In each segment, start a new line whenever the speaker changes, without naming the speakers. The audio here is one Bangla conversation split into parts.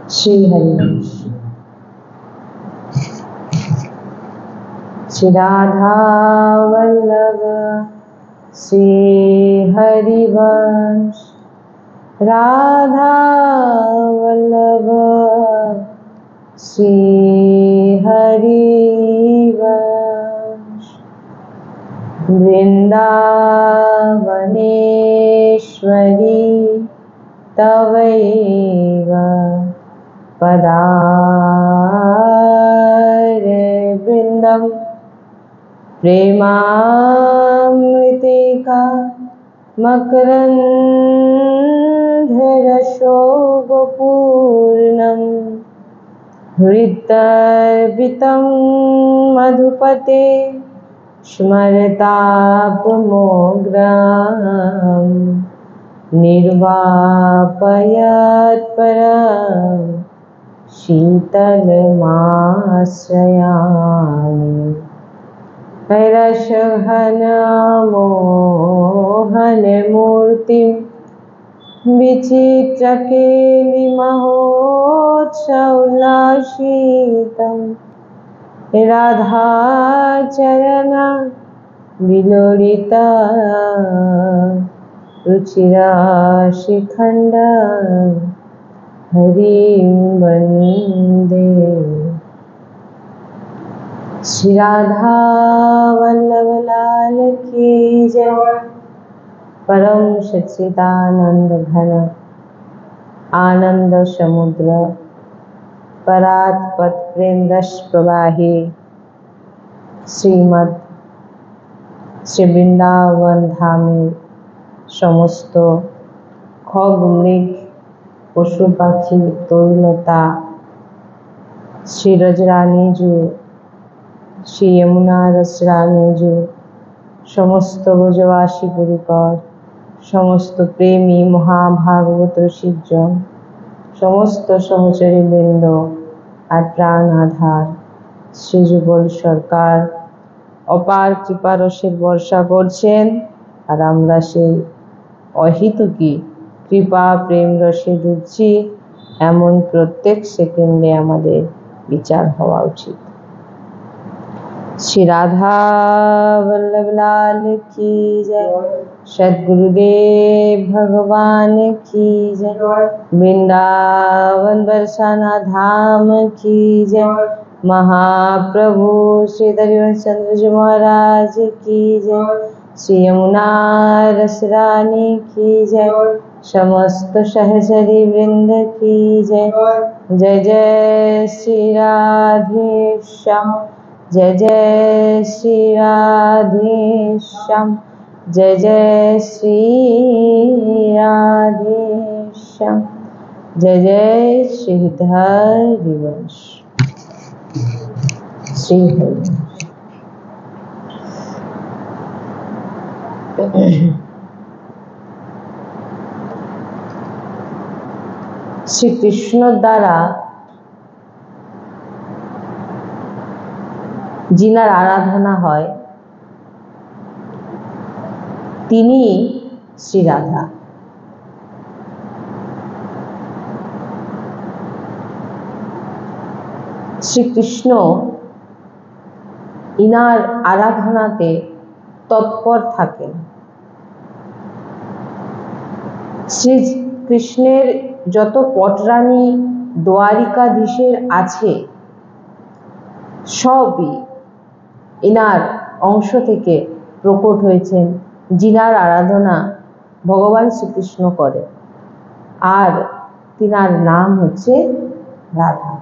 श्री हरिवंश। श्री राधा वल्लभ श्री हरिवंश, राधा वल्लभ श्री हरिवंश। वृंदावनेश्वरी तवैव पदारे वृंदम, प्रेमामृतिका मकरन्धरशोभपूर्णं, हृदर्पितं मधुपते स्मरतापमोग्रां, निर्वापयत्परं शीतलमाश्रयामि। रसघनमोहनमूर्तिं विचित्रकेलिमहोत्सवोल्लासितं, राधाचरण विलोलिता रुचिराशिखण्ड, हरिं वन्दे। श्री राधा वल्लभ लाल की जय। परम सच्चिदानंद घन आनंद समुद्र परात्पत प्रेम रस प्रवाही श्रीमद श्री বৃন্দাবন ধামের সমস্ত খগ মৃগ পশু পাখি তরুলতা, শ্রী রজরানীজু, শ্রী যমুনা রসরানীজু, সমস্ত ব্রজবাসী পরিকর, সমস্ত প্রেমী মহাভাগবত রসিকজন, সমস্ত সহচরী বৃন্দ আর প্রাণ আধার শ্রী যুগল সরকার অপার কৃপারসের বর্ষা করছেন, আর আমরা সেই অহেতুকী কৃপা প্রেম রসে ডুবছি, এমন প্রত্যেক সেকেন্ডে আমাদের বিচার হওয়া উচিত। श्री राधा वल्लभ लाल की जय। सद्गुरुदेव भगवान की जय। वृंदावन बरसाना धाम की जय। महाप्रभु श्री हरिवंश चंद्र जी महाराज की जय। श्री यमुना रसरानी की जय। समस्त सहचरी वृंद की जय। जय जय श्री राधे श्याम, जय जय श्री राधे श्याम, जय जय श्री राधे श्याम, जय जय श्री हरिवंश। श्री हरिवंश। श्री कृष्ण द्वारा जिनार आराधना है तिनी श्री राधा। श्री कृष्ण इनार आराधनाते तत्पर थाकेन। श्री कृष्णेर যত পটরানী দ্বারিকাধীশের আছে সবই ইনার অংশ থেকে প্রকট হয়েছেন, যিনার আরাধনা ভগবান শ্রীকৃষ্ণ করে, আর তিনার নাম হচ্ছে রাধা।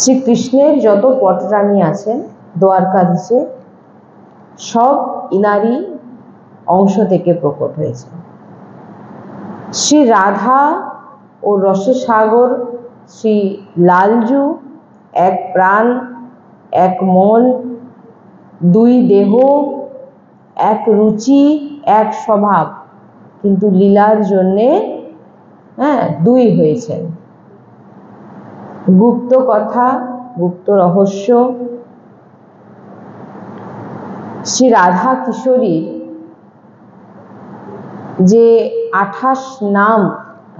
শ্রীকৃষ্ণের যত পটরানী আছেন দ্বারকাধীশে সব ইনারই অংশ থেকে প্রকট হয়েছে। শ্রী রাধা ও রসসাগর শ্রী লালজু এক প্রাণ, এক মন, দুই দেহ, এক রুচি, এক স্বভাব, কিন্তু লীলার জন্যে দুই হয়েছেন। গুপ্ত কথা, গুপ্ত রহস্য। শ্রী রাধা কিশোরী যে 28 নাম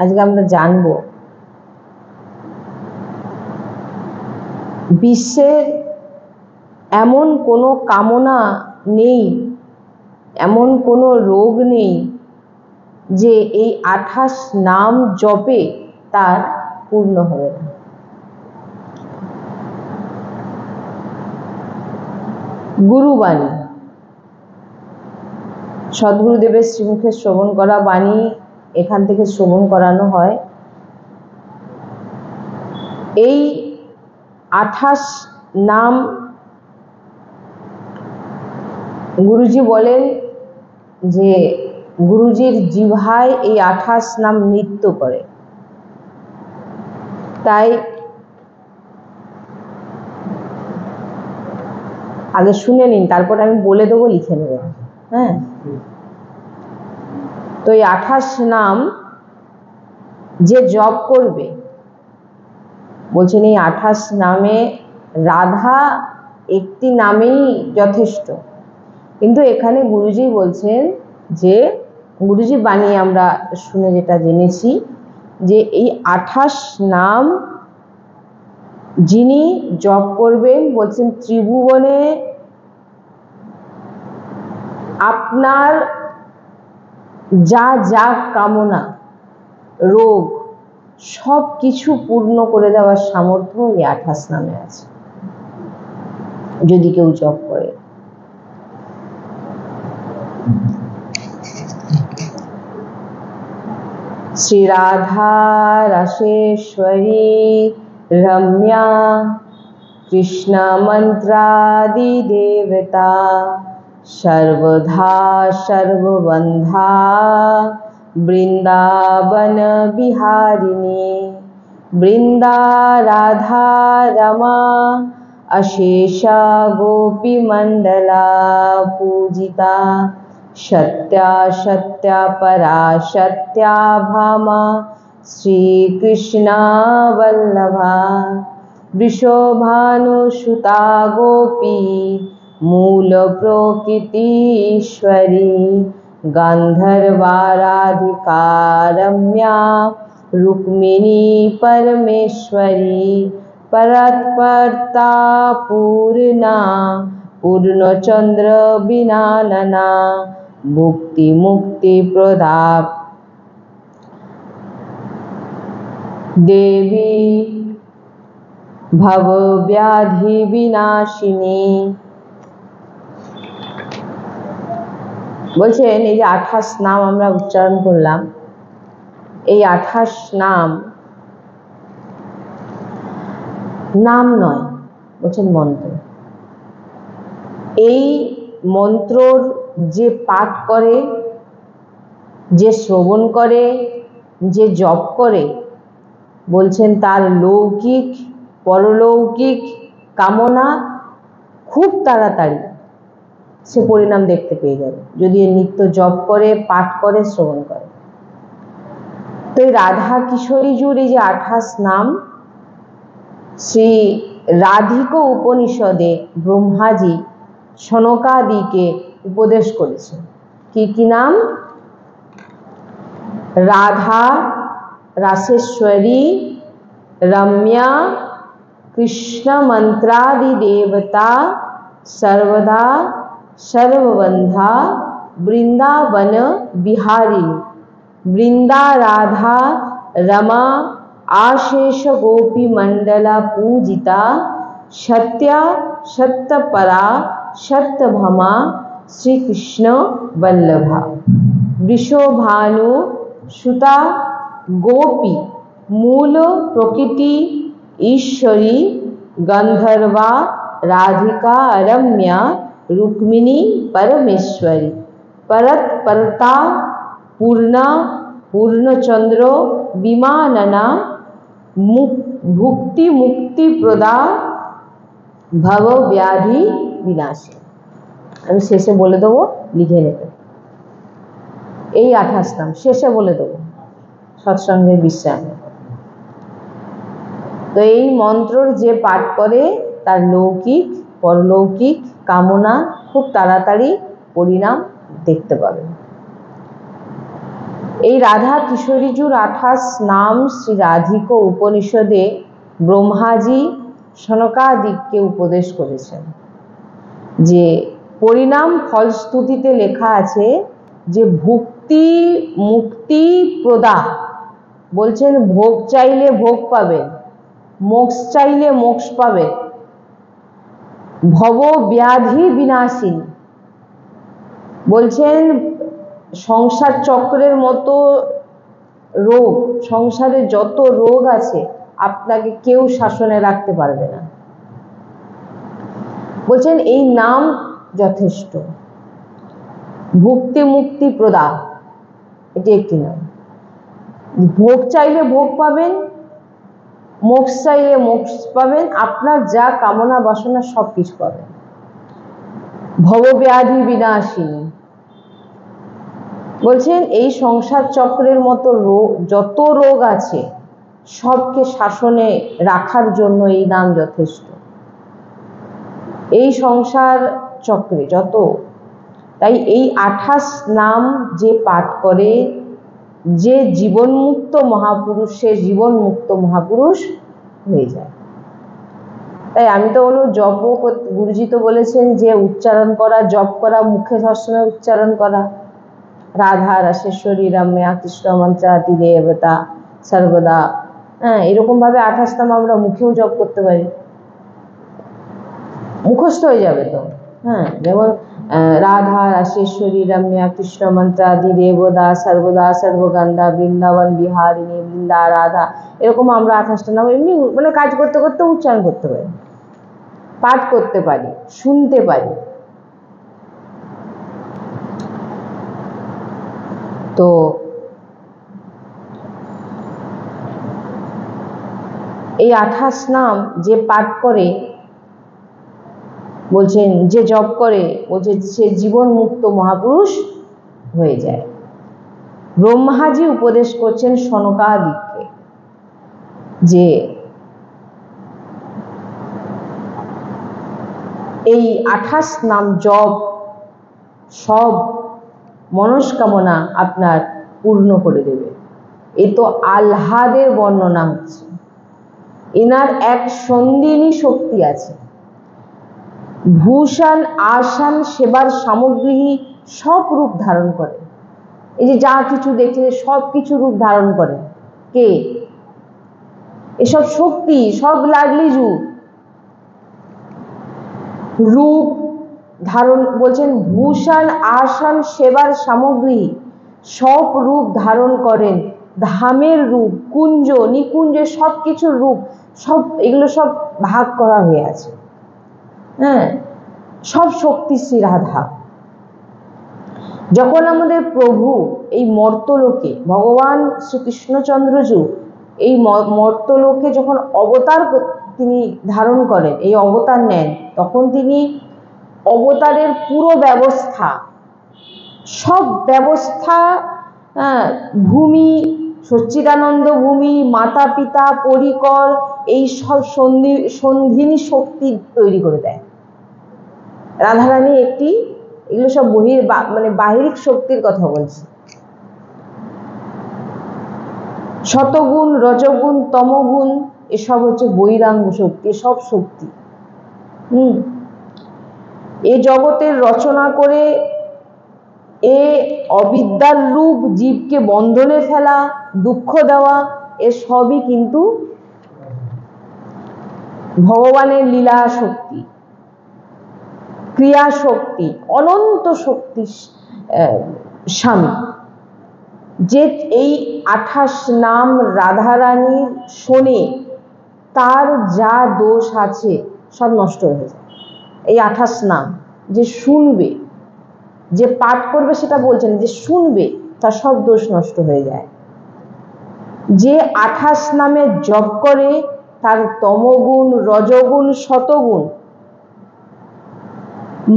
আজকে আমরা জানবো, বিশ্বের এমন কোনো কামনা নেই, এমন কোনো রোগ নেই যে এই 28 নাম জপে তার পূর্ণ হবে না। গুরুবাণী, সদ্গুরুদেবের শ্রীমুখে শ্রবণ করা বাণী এখান থেকে শ্রবণ করানো হয়। এই 28 নাম গুরুজি বলেন যে গুরুজির জিহ্বায় এই 28 নাম নৃত্য করে। তাই আগে শুনে নিন, তারপর আমি বলে দেবো, লিখে নেবেন। হ্যাঁ, তো এই 28 নাম যে জপ করবে, বলছেন এই 28 নামে রাধা একটি নামেই যথেষ্ট। কিন্তু এখানে গুরুজি বলছেন যে গুরুজি বাণী আমরা শুনে যেটা জেনেছি যে এই 28 নাম যিনি জপ করবেন, বলছেন ত্রিভুবনে আপনার যা যা কামনা, রোগ সব কিছু পূর্ণ করে দেওয়ার সামর্থ্য এই 28 নামে আছে যদি কেউ জপ করে। শ্রী রাধা রাসেশ্বরী রম্যা কৃষ্ণ মন্ত্রাদি দেবতা সর্বধা সর্ববন্ধা বৃন্দাবন বিহারিণী বৃন্দা রাধা রমা अशेष गोपी मंडला पूजिता सत्या सत्या परा सत्या भामा श्री कृष्णा वल्लभा वृषभानुसुता गोपी मूल प्रकृतीश्वरी गंधर्वाराधिका रम्या रुक्मिणी परमेश्वरी परत्परता पूर्णा पूर्णचंद्र विनानना मुक्ति मुक्ति प्रदा देवी भव व्याधि विनाशिनी। বলছেন এই যে 28 নাম আমরা উচ্চারণ করলাম, এই 28 নাম নাম নয়, বলছেন মন্ত্র। এই মন্ত্রর যে পাঠ করে, যে শ্রবণ করে, যে জপ করে, বলছেন তার লৌকিক পরলৌকিক কামনা খুব তাড়াতাড়ি সে পরিণাম দেখতে পেয়ে যাবে যদি এর নিত্য জপ করে, পাঠ করে, শ্রবণ করে। তো এই রাধা কিশোরীজুর এই যে 28 নাম শ্রী রাধিক উপনিষদে ব্রহ্মাজি সনকাদিকে উপদেশ করেছেন। কি কি নাম? রাধা রাসেশ্বরী রম্যা কৃষ্ণ মন্ত্রাদি দেবতা सर्वदा सर्वबंधा वृंदावन बिहारी वृंदा राधा रमा आशेष गोपी मंडला पूजिता सत्या सत्यपरा सत्यभमा श्री कृष्ण वल्लभा वृषभानु सुता गोपी मूल प्रकृति ईश्वरी गंधर्वा राधिका रम्या रुक्मिणी परमेश्वरी परत्परता पूर्णा पूर्णचंद्र विमानना भुक्ति मुक्ति प्रदा भव व्याधि विनाशी। আমি শেষে বলে দেবো, লিখে নেবে। এই 28 নাম শেষে বলে দেবো সৎসঙ্গের বিশ্রামে। তো এই মন্ত্রর যে পাঠ করে তার লৌকিক পরলৌকিক কামনা খুব তাড়াতাড়ি পরিণাম দেখতে পাবে। এই রাধা কিশোরীজুর 28 নাম শ্রী রাধিক উপনিষদে ব্রহ্মাজি সনকাদিককে উপদেশ করেছেন। যে পরিণাম ফলশ্রুতিতে লেখা আছে যে ভুক্তি মুক্তি প্রদা, বলছেন ভোগ চাইলে ভোগ পাবেন, মোক্ষ চাইলে মোক্ষ পাবেন, ভব ব্যাধি বিনাশিনী, বলছেন সংসার চক্রের মতো রোগ, সংসারে যত রোগ আছে আপনাকে কেউ শাসনে রাখতে পারবে না। বলছেন এই নাম যথেষ্ট। ভুক্তি মুক্তি প্রদা, এটি একটি নাম। ভোগ চাইলে ভোগ পাবেন, মোক্ষ চাইলে মোক্ষ পাবেন, আপনার যা কামনা বাসনা সব কিছু পাবেন। ভবব্যাধি বিনাশিনী, বলছেন এই সংসার চক্রের মতো রোগ, যত রোগ আছে সবকে শাসনে রাখার জন্য এই নাম যথেষ্ট। এই সংসার চক্রে যত, তাই এই 28 নাম যে পাঠ করে, যে জীবনমুক্ত মহাপুরুষ, সে জীবনমুক্ত মহাপুরুষ হয়ে যায়। তাই আমি তো বলবো জপ, গুরুজি তো বলেছেন যে উচ্চারণ করা, জপ করা, মুখে সবসময় উচ্চারণ করা, রাধা রাশেশ্বরী রম্যা কৃষ্ণ মন্ত্রাতি দেবতা সর্বদা, হ্যাঁ, এরকম ভাবে 28 নাম আমরা মুখেও জপ করতে পারি, মুখস্থ হয়ে যাবে তো। হ্যাঁ, যেমন রাধা রাশেশ্বরী রম্যা কৃষ্ণ মন্ত্রাদি দেবদা সর্বদা সর্বগন্ধা বৃন্দাবন বিহারিণী বৃন্দা রাধা, এরকম আমরা 28টা নাম এমনি মানে কাজ করতে করতে উচ্চারণ করতে পারি, পাঠ করতে পারি, শুনতে পারি। তো এই 28 নাম যে পাঠ করে, বলছেন যে জপ করে, বলছেন সে জীবন মুক্ত মহাপুরুষ হয়ে যায়। ব্রহ্মাজি উপদেশ করছেন সনকাদিককে যে এই 28 নাম জপ সব মনস্কামনা আপনার পূর্ণ করে দেবে। এ তো আহ্লাদের বর্ণনা হচ্ছে। এনার এক সন্দিনী শক্তি আছে, ভূষণ আসন সেবার সামগ্রী সব রূপ ধারণ করে। এই যে যা কিছু দেখছে সব কিছু রূপ ধারণ করে কে? এসব শক্তি সব লাগলিজু রূপ ধারণ, বলছেন ভূষণ আসন সেবার সামগ্রী সব রূপ ধারণ করেন, ধামের রূপ, কুঞ্জ নিকুঞ্জের সব কিছুর রূপ, সব এগুলো সব ভাগ করা হয়ে আছে। হ্যাঁ, সব শক্তি শ্রী রাধা। যখন আমাদের প্রভু এই মর্তলোকে, ভগবান শ্রীকৃষ্ণচন্দ্রজু এই মর্তলোকে যখন অবতার তিনি ধারণ করেন, এই অবতার নেন, তখন তিনি অবতারের পুরো ব্যবস্থা, সব ব্যবস্থা, ভূমি, সচ্চিদানন্দ ভূমি, মাতা পিতা, পরিকর, এই সব সন্ধিনী শক্তি তৈরি করে দেয় রাধারানী একটি। এগুলো সব মানে বাহিরিক শক্তির কথা বলছি। শতগুণ, রজগুণ, তমগুণ, এসব হচ্ছে বৈরাঙ্গ শক্তি, সব শক্তি। এ জগতের রচনা করে এ অবিদ্যার রূপ, জীবকে বন্ধনে ফেলা, দুঃখ দেওয়া, এ সবই কিন্তু ভগবানের লীলা শক্তি, ক্রিয়া শক্তি, অনন্ত শক্তি স্বামী। যে এই 28 নাম রাধারানীর শোনে, তার যা দোষ আছে সব নষ্ট হয়ে যায়। এই 28 নাম যে শুনবে, যে পাঠ করবে, সেটা বলছেন যে শুনবে, তার সব দোষ নষ্ট হয়ে যায়। যে 28 নামে জপ করে, তার তমগুণ, রজগুণ, শতগুণ,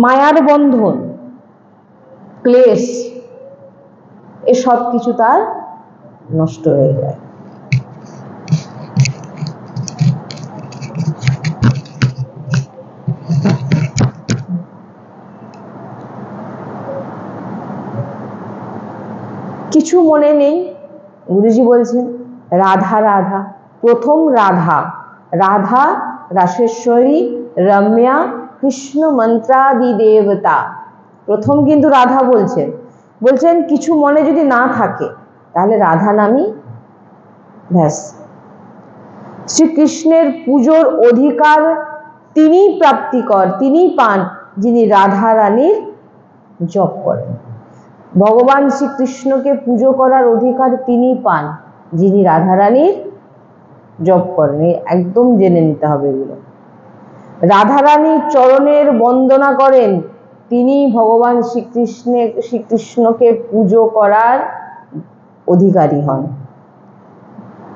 মায়ার বন্ধন, ক্লেশ, এ সব কিছু তার নষ্ট হয়ে যায়। কিছু মনে নেই, গুরুজি বলছেন রাধা রাধা, প্রথম রাধা, রাধা, রাসেশ্বরী, রম্যা, কৃষ্ণ মন্ত্রাদি দেবতা। প্রথম কিন্তু রাধা বলছেন, বলছেন কিছু মনে যদি না থাকে তাহলে রাধা নামই ব্যাস। শ্রীকৃষ্ণের পুজোর অধিকার তিনি প্রাপ্তিকর, তিনি পান যিনি রাধা রানীর জপ করেন। ভগবান শ্রীকৃষ্ণকে পুজো করার অধিকার তিনি পান যিনি রাধা রানীর জপ করেন। একদম জেনে নিতে হবে এগুলো। রাধা রানীর চরণের বন্দনা করেন তিনি ভগবান শ্রীকৃষ্ণকে পুজো করার অধিকারী হন।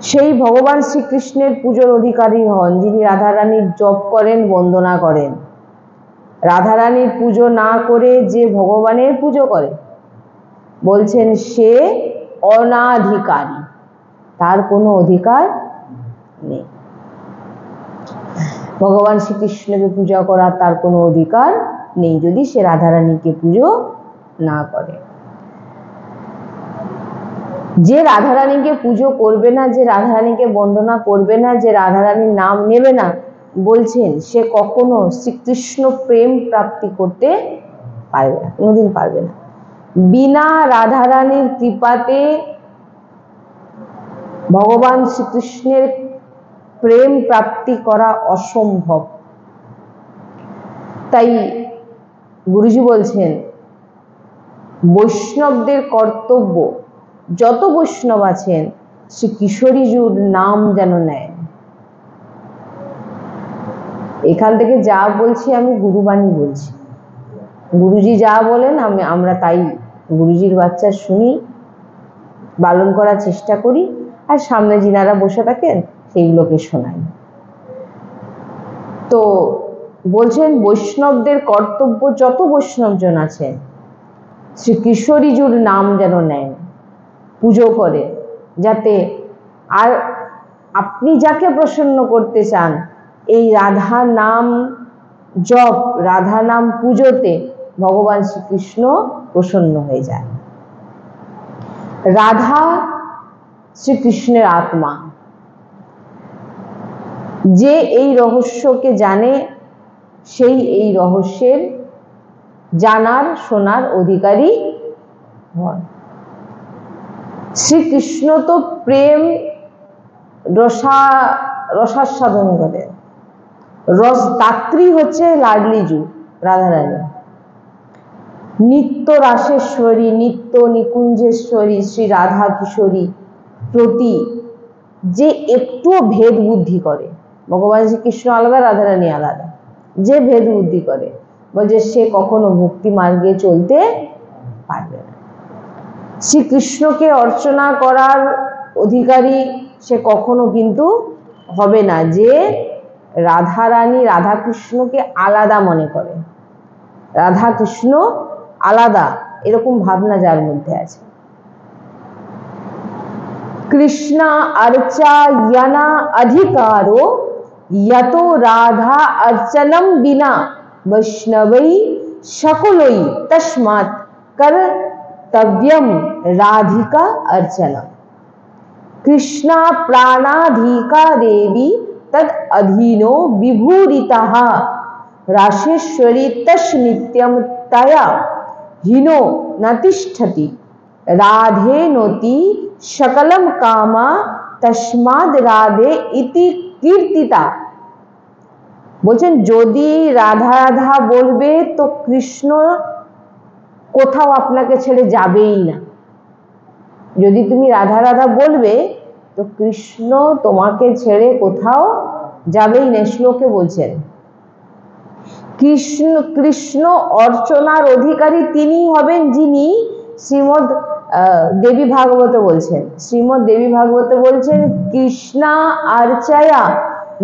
সেই ভগবান শ্রীকৃষ্ণের পুজোর অধিকারী হন যিনি রাধা রানীর জপ করেন, বন্দনা করেন। রাধা রানীর পুজো না করে যে ভগবানের পুজো করে, বলছেন সে অনাধিকারী, তার কোনো অধিকার নেই। ভগবান শ্রীকৃষ্ণকে পূজা করার তার কোনো অধিকার নেই যদি সে রাধা রানীকে পুজো না করে। যে রাধা রানীকে পুজো করবে না, যে রাধা রানীকে বন্দনা করবে না, যে রাধা রানীর নাম নেবে না, বলছেন সে কখনো শ্রীকৃষ্ণ প্রেম প্রাপ্তি করতে পারবে না, কোনোদিন পারবে না। বিনা রাধা রানীর কৃপাতে ভগবান শ্রীকৃষ্ণের প্রেম প্রাপ্তি করা অসম্ভব। তাই গুরুজি বলছেন বৈষ্ণবদের কর্তব্য, যত বৈষ্ণব আছেন শ্রী কিশোরীজুর নাম যেন নেয়। এখান থেকে যা বলছি আমি গুরুবাণী বলছি, গুরুজি যা বলেন আমরা তাই গুরুজির বাচ্চা শুনি, পালন করার চেষ্টা করি, আর সামনে যিনারা বসে থাকেন সেইগুলোকে শোনাই। তো বলছেন বৈষ্ণবদের কর্তব্য, যত বৈষ্ণবজন আছেন শ্রী কিশোরীজুর নাম যেন নেন, পুজো করে, যাতে আর আপনি যাকে প্রসন্ন করতে চান এই রাধা নাম জপ, রাধা নাম পুজোতে ভগবান শ্রীকৃষ্ণ প্রসন্ন হয়ে যায়। রাধা শ্রীকৃষ্ণের আত্মা, যে এই রহস্যকে জানে সেই এই রহস্যের জানার শোনার অধিকারী হন। শ্রীকৃষ্ণ তো প্রেম রসাস্বাদন করে, রসদাত্রী হচ্ছে লাডলিজু রাধারানী। নিত্য রাসেশ্বরী, নিত্য নিকুঞ্জেশ্বরী শ্রী রাধা কিশোরী প্রতি যে একটু ভেদ বুদ্ধি করে, ভগবান শ্রীকৃষ্ণ আলাদা, রাধারানী আলাদা, যে ভেদ বুদ্ধি করে বলছে সে কখনো ভক্তি মার্গে চলতে পারবে না। শ্রীকৃষ্ণকে অর্চনা করার অধিকারী সে কখনো কিন্তু হবে না, যে রাধারানী রাধাকৃষ্ণকে আলাদা মনে করে, রাধাকৃষ্ণ আলাদা এরকম ভাবনা যার মধ্যে আছে। কৃষ্ণা अर्चा यना अधिकारो यतो राधा अर्चनम बिना वैष्णवै शकुलै तस्मात् कर्तव्यम राधिका अर्चना। कृष्णा प्राणाधिका देवी तद अधीनो विभूरितः राशेश्वरी तस् नित्यम तया हीनो न तिष्ठति राधे नोति सकलम कामा तस्माद राधे इति कीर्तिता। বলছেন যদি রাধা রাধা বলবে তো কৃষ্ণ কোথাও আপনাকে ছেড়ে যাবেই না। যদি তুমি রাধা রাধা বলবে তো কৃষ্ণ তোমাকে ছেড়ে কোথাও যাবেই না। শ্লোকে বলছেন কৃষ্ণ অর্চনার অধিকারী তিনি হবেন যিনি, শ্রীমদ দেবী ভাগবত বলছেন, শ্রীমদ দেবী ভাগবত বলছেন কৃষ্ণা अर्चया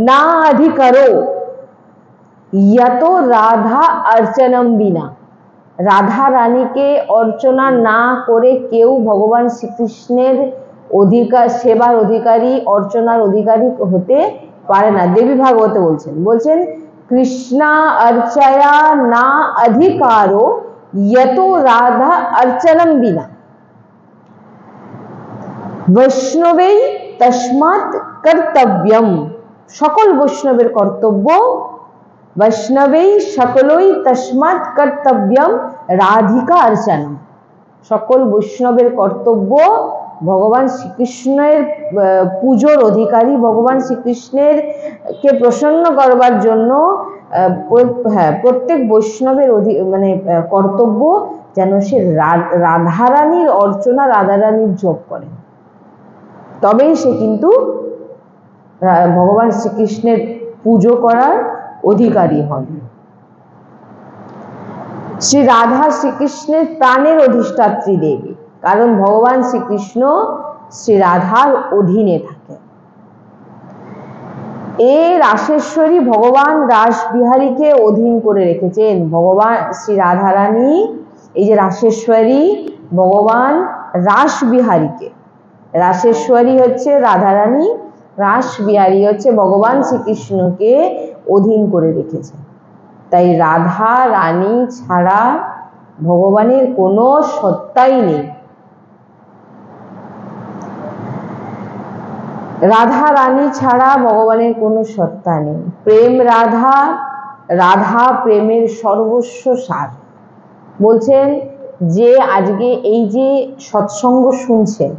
না अधिकारो यतो রাধা अर्चनम बिना। রাধা রানীকে অর্চনা না করে কেউ ভগবান শ্রীকৃষ্ণের অধিকার, সেবার অধিকারী, অর্চনার অধিকারী হতে পারে না। দেবী ভাগবতে বলছেন কৃষ্ণা अर्चया না अधिकारो यतो राधा अर्चनम बिना वैष्णवे तस्मात् कर्तव्यम সকল বৈষ্ণবের কর্তব্য, বৈষ্ণবেই সকলই তস্মাৎ কর্তব্যম রাধিকা অর্চনম। সকল বৈষ্ণবের কর্তব্য ভগবান শ্রীকৃষ্ণের পুজোর অধিকারী, ভগবান শ্রীকৃষ্ণের কে প্রসন্ন করবার জন্য প্রত্যেক বৈষ্ণবের মানে কর্তব্য যেন সে রাধারানীর অর্চনা, রাধারানীর জপ করে, তবেই সে কিন্তু ভগবান শ্রীকৃষ্ণের পুজো করার অধিকারী হন। শ্রী রাধা শ্রীকৃষ্ণের প্রাণের অধিষ্ঠাত্রী দেবী, কারণ ভগবান শ্রীকৃষ্ণ শ্রী রাধার অধীনে থাকে। এই রাসেশ্বরী ভগবান রাসবিহারীকে অধীন করে রেখেছেন। ভগবান শ্রী রাধারানী, এই যে রাসেশ্বরী, ভগবান রাসবিহারীকে, রাসেশ্বরী হচ্ছে রাধারানী, রাসবিহারী হচ্ছে ভগবান শ্রীকৃষ্ণকে অধীন করে রেখেছেন। তাই রাধা রানী ছাড়া ভগবানের কোনো সত্তাই নেই। রাধা রানী ছাড়া ভগবানের কোনো সত্তা নেই। প্রেম রাধা, রাধা প্রেমের সর্বস্ব সার। বলছেন যে আজকে এই যে সৎসঙ্গ শুনছেন,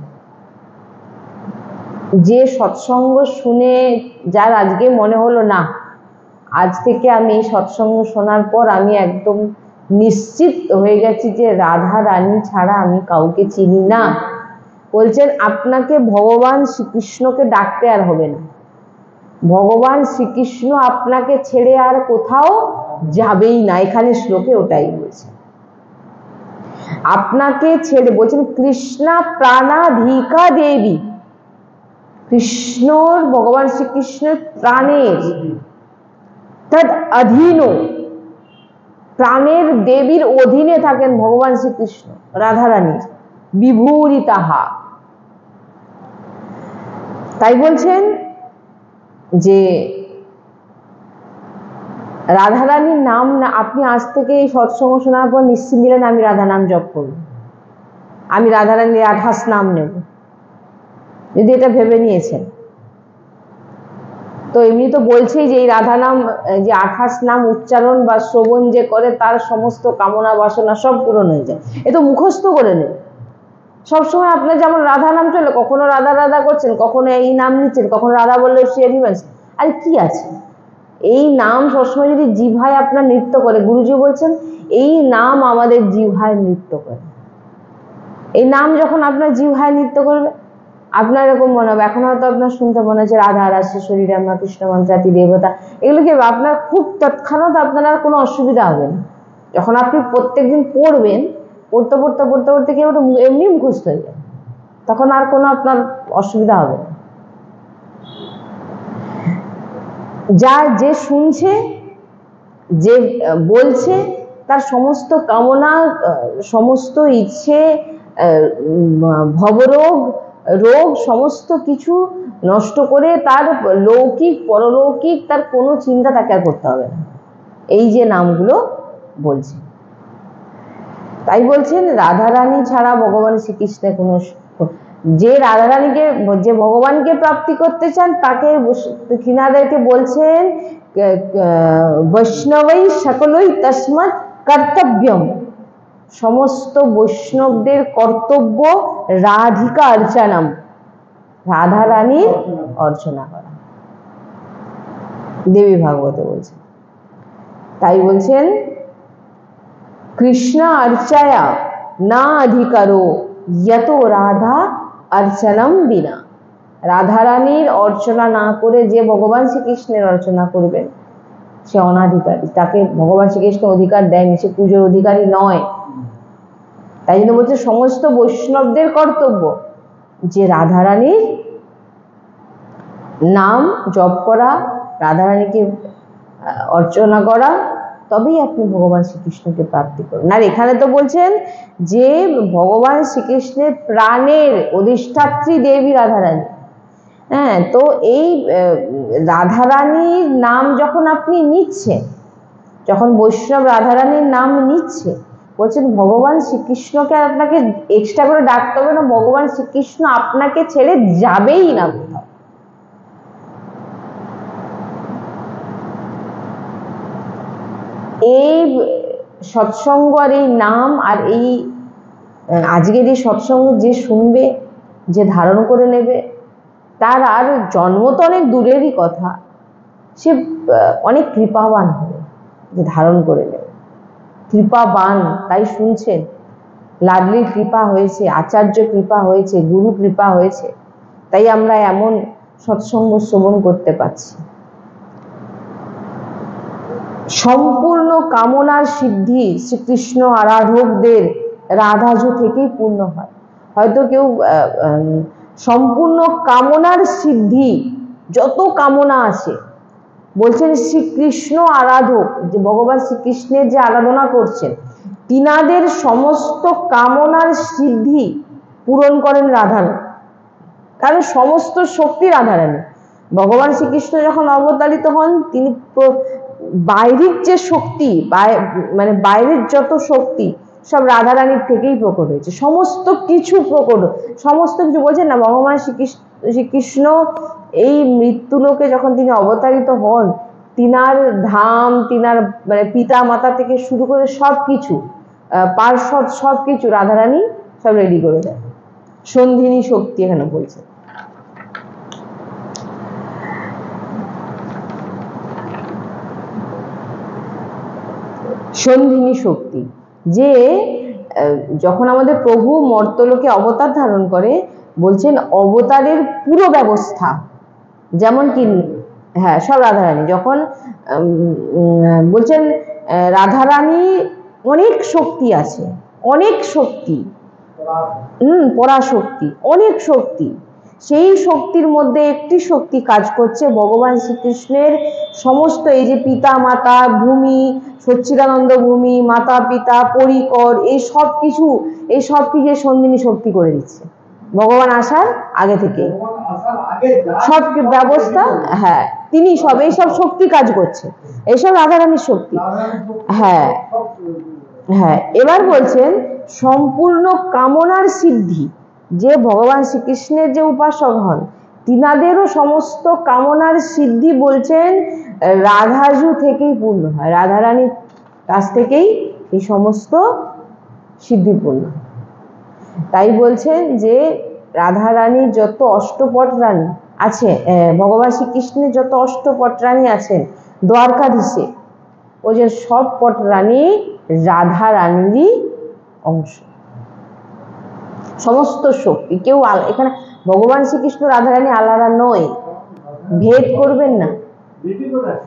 যে সৎসঙ্গ শুনে যার আজকে মনে হলো না আজ থেকে আমি এই সৎসঙ্গ শোনার পর আমি একদম নিশ্চিত হয়ে গেছি যে রাধা রানী ছাড়া আমি কাউকে চিনি না, বলছেন আপনাকে ভগবান শ্রীকৃষ্ণকে ডাকতে আর হবে না। ভগবান শ্রীকৃষ্ণ আপনাকে ছেড়ে আর কোথাও যাবেই না, এখানে শ্লোকে ওটাই বলছে। আপনাকে ছেড়ে, বলছেন কৃষ্ণা প্রাণাধিকা দেবী, কৃষ্ণর, ভগবান শ্রীকৃষ্ণের প্রাণের, তদ অধীন, প্রাণের দেবীর অধীনে থাকেন ভগবান শ্রীকৃষ্ণ, রাধারানীর বিভূরিতাহা। তাই বলছেন যে রাধারানীর নাম না, আপনি আজ থেকে এই সৎসঙ্গ শোনার পর নিশ্চিত দিলেন আমি রাধা নাম জপ করব, আমি রাধারানীর 28 নাম নেব, যদি এটা ভেবে নিয়েছেন। তো এমনি তো বলছেই যে এই রাধা নাম, যে 28 নাম উচ্চারণ বা শ্রবণ যে করে তার সমস্ত কামনা বাসনা সব পূরণ হয়ে যায়, এ তো মুখস্থ করে নেন। সবসময় আপনার যেমন রাধা নাম চলে, কখনো রাধা রাধা করছেন, কখনো এই নাম নিচ্ছেন, কখনো রাধা বললে শ্রী নিবেন, আর কি আছে, এই নাম সবসময় যদি জিভায় আপনার নৃত্য করে, গুরুজি বলছেন এই নাম আমাদের জিভায় নৃত্য করে। এই নাম যখন আপনার জিভায় নৃত্য করবে, আপনার এরকম মনে হবে, এখন হয়তো আপনার শুনতে মনে হচ্ছে রাধা রাসেশ্বরী রামা কৃষ্ণ মন্ত্রাতি দেবতা, এগুলো কি আপনার খুব তৎক্ষণাৎ আপনার আর কোনো অসুবিধা হবে না। যখন আপনি প্রত্যেকদিন পড়বেন, পড়তে পড়তে পড়তে পড়তে কি ওটা এমনি মুখস্থ হয়ে যাবে, তখন আর কোনো আপনার অসুবিধা হবে না। যা যে শুনছে, যে বলছে, তার সমস্ত কামনা, সমস্ত ইচ্ছে, ভবরোগ, রোগ, সমস্ত কিছু নষ্ট করে তার লৌকিক পরলৌকিক তার কোনো চিন্তা তাকে আর করতে হবে না, এই যে নামগুলো বলছে। তাই বলছেন রাধারানী ছাড়া ভগবান শ্রীকৃষ্ণের কোনো, যে রাধারানীকে, যে ভগবানকে প্রাপ্তি করতে চান তাকে কিনাদেরকে বলছেন বৈষ্ণবই সকলই তস্মাৎ কর্তব্যম, সমস্ত বৈষ্ণবদের কর্তব্য রাধিকা অর্চনম, রাধারানীর অর্চনা করা, দেবী ভাগবতে বলছেন। তাই বলছেন কৃষ্ণ অর্চায়া না অধিকারো যত রাধা অর্চনম বিনা, রাধারানীর অর্চনা না করে যে ভগবান শ্রীকৃষ্ণের অর্চনা করবেন সে অনাধিকারী, তাকে ভগবান শ্রীকৃষ্ণ অধিকার দেয়নি, সে পুজোর অধিকারী নয়। তাই জন্য বলছে সমস্ত বৈষ্ণবদের কর্তব্য যে রাধারানীর নাম জপ করা, রাধারানীকে অর্চনা করা, তবেই আপনি ভগবান শ্রীকৃষ্ণকে প্রাপ্তি করবেন। আর এখানে তো বলছেন যে ভগবান শ্রীকৃষ্ণের প্রাণের অধিষ্ঠাত্রী দেবী রাধারানী। হ্যাঁ, তো এই রাধারানীর নাম যখন আপনি নিচ্ছেন, যখন বৈষ্ণব রাধারানীর নাম নিচ্ছে, বলছেন ভগবান শ্রীকৃষ্ণকে আপনাকে এক্সট্রা করে ডাকতে হবে না, ভগবান শ্রীকৃষ্ণ আপনাকে ছেড়ে যাবেই না কোথাও। এই সৎসঙ্গ আর এই নাম আর এই আজকের এই সৎসঙ্গ যে শুনবে, যে ধারণ করে নেবে, তার আর জন্ম তো অনেক দূরেরই কথা, সে অনেক কৃপাবান হবে যে ধারণ করে নেবে। কৃপাবান, তাই শুনছেন, লাডলির কৃপা হয়েছে, আচার্য কৃপা হয়েছে, গুরু কৃপা হয়েছে, তাই আমরা এমন সৎসঙ্গ শ্রবণ করতে পারছি। সম্পূর্ণ কামনার সিদ্ধি শ্রীকৃষ্ণ আরাধকদের রাধাজু থেকেই পূর্ণ হয়। হয়তো কেউ সম্পূর্ণ কামনার সিদ্ধি, যত কামনা আছে, বলছেন শ্রীকৃষ্ণ আরাধক, যে ভগবান শ্রীকৃষ্ণের যে আরাধনা করছেন, তিনাদের সমস্ত কামনার সিদ্ধি পূরণ করেন রাধারানী। কারণ সমস্ত শক্তি রাধারানী। ভগবান শ্রীকৃষ্ণ যখন অবতারিত হন, তিনি বাইরের যে শক্তি, মানে বাইরের যত শক্তি সব রাধারানীর থেকেই প্রকট হয়েছে। সমস্ত কিছু প্রকট, সমস্ত কিছু বলছেন না, ভগবান শ্রীকৃষ্ণ এই মৃত্যুলোকে যখন তিনি অবতারিত হন, তিনার ধাম, তিনার মানে পিতা মাতা থেকে শুরু করে সব কিছু, পার্শ্বদ সব কিছু রাধারানী সব রেডি করে দেয়। সন্ধিনী শক্তি এখানে বলছে। সন্ধিনী শক্তি, যে যখন আমাদের প্রভু মর্তলোকে অবতার ধারণ করে, বলছেন অবতারের পুরো ব্যবস্থা, যেমন কি হ্যাঁ সব রাধারানী। যখন বলছেন রাধারানী অনেক শক্তি আছে, অনেক শক্তি, পরাশক্তি, অনেক শক্তি। সেই শক্তির মধ্যে একটি শক্তি কাজ করছে ভগবান শ্রীকৃষ্ণের সমস্ত, এই যে পিতা মাতা ভূমি, সচ্চিদানন্দ ভূমি, মাতা পিতা পরিকর, এই সব কিছু সন্ধিনী শক্তি করে দিচ্ছে ভগবান আসার আগে থেকে। সব ব্যবস্থা, হ্যাঁ তিনি সব, এই সব শক্তি কাজ করছে, এইসব রাধারানীর শক্তি। হ্যাঁ হ্যাঁ, এবার বলছেন সম্পূর্ণ কামনার সিদ্ধি, যে ভগবান শ্রীকৃষ্ণের যে উপাসক হন, তিনাদেরও সমস্ত কামনার সিদ্ধি বলছেন রাধাজু থেকেই পূর্ণ হয়, রাধারানীর কাছ থেকেই এই সমস্ত সিদ্ধিপূর্ণ। তাই বলছেন যে রাধারানীর যত অষ্টপট রানী আছে, ভগবান শ্রীকৃষ্ণের যত অষ্টপট রানী আছেন দ্বারকাধীশে, ও যে সব পট রানী রাধারানীরই অংশ। সমস্ত শক্তি, কেউ এখানে ভগবান শ্রীকৃষ্ণ রাধারানী আলাদা নয়, ভেদ করবেন না।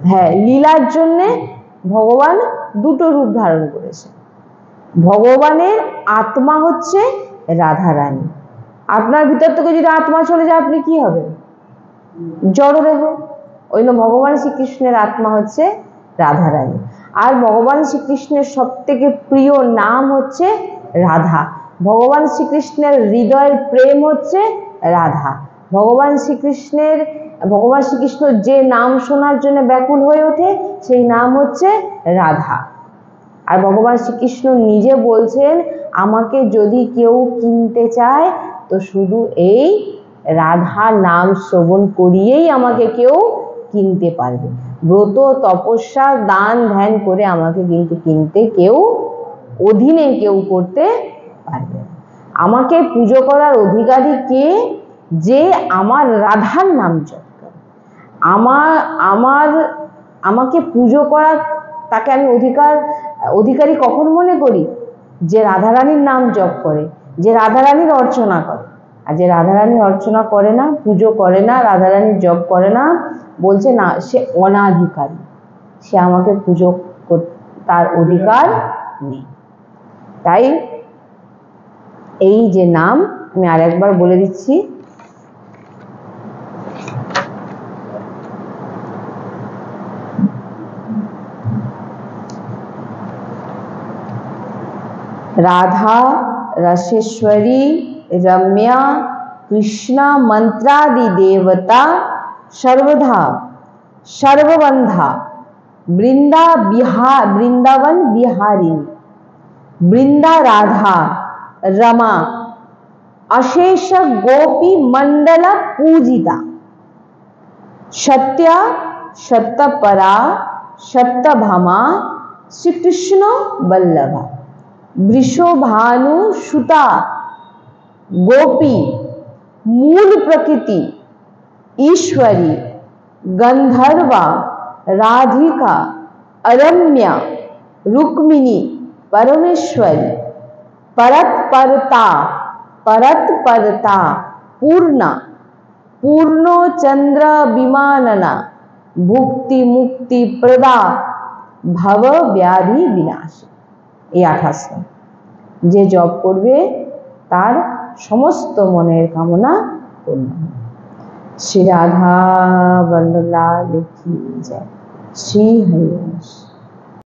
হ্যাঁ, লীলার জন্যে ভগবান দুটো রূপ ধারণ করেছে। ভগবানের আত্মা হচ্ছে রাধারানী। আপনার ভিতর থেকে যদি আত্মা চলে যায়, আপনি কি হবেন? জড়দেহ। ওই জন্য ভগবান শ্রীকৃষ্ণের আত্মা হচ্ছে রাধারানী। আর ভগবান শ্রীকৃষ্ণের সব থেকে প্রিয় নাম হচ্ছে রাধা। ভগবান শ্রীকৃষ্ণের হৃদয়ের প্রেম হচ্ছে রাধা। ভগবান শ্রীকৃষ্ণ যে নাম শোনার জন্য ব্যাকুল হয়ে ওঠে, সেই নাম হচ্ছে রাধা। আর ভগবান শ্রীকৃষ্ণ নিজে বলছেন, আমাকে যদি কেউ কিনতে চায় তো শুধু এই রাধা নাম শ্রবণ করিয়েই আমাকে কেউ কিনতে পারবে। ব্রত তপস্যা দান ধ্যান করে আমাকে কিন্তু কিনতে কেউ, অধীনে কেউ করতে পারবে। আমাকে পুজো করার অধিকারী কে? যে আমার রাধার নাম জপ করে। আমাকে পুজো করার, তাকে আমি অধিকারী কখন মনে করি? যে রাধারানীর নাম জপ করে, যে রাধারানীর অর্চনা করে। আর যে রাধারানীর অর্চনা করে না, পুজো করে না, রাধারানীর জপ করে না, বলছে না, সে অনাধিকারী, সে আমাকে পুজো তার অধিকার নেই। তাই এই যে নাম, আমি আরেকবার বলে দিচ্ছি, राधा रसेश्वरी रम्या कृष्णा मंत्रादि देवता सर्वधा सर्वबंधा वृंदावन बिहारिणी वृंदा राधा रमा अशेष गोपी मंडल पूजिता सत्या सत्यपरा सत्यभामा শ্রীকৃষ্ণ বল্লভা, বৃষভানু সুতা, गोपी, मूल प्रकृति, ईश्वरी, गंधर्वा, राधिका, अरम्या, रुक्मिणी, परमेश्वरी, परतपरता, परतपरता, पूर्णा, पूर्णो चंद्र विमानना, भुक्ति मुक्ति प्रदा, भव व्याधि विनाश। এই 28 নাম যে জপ করবে তার সমস্ত মনের কামনা পূর্ণ হবে। শ্রী রাধা বল্লভ লাল কি জয়। শ্রী হরি বংশ।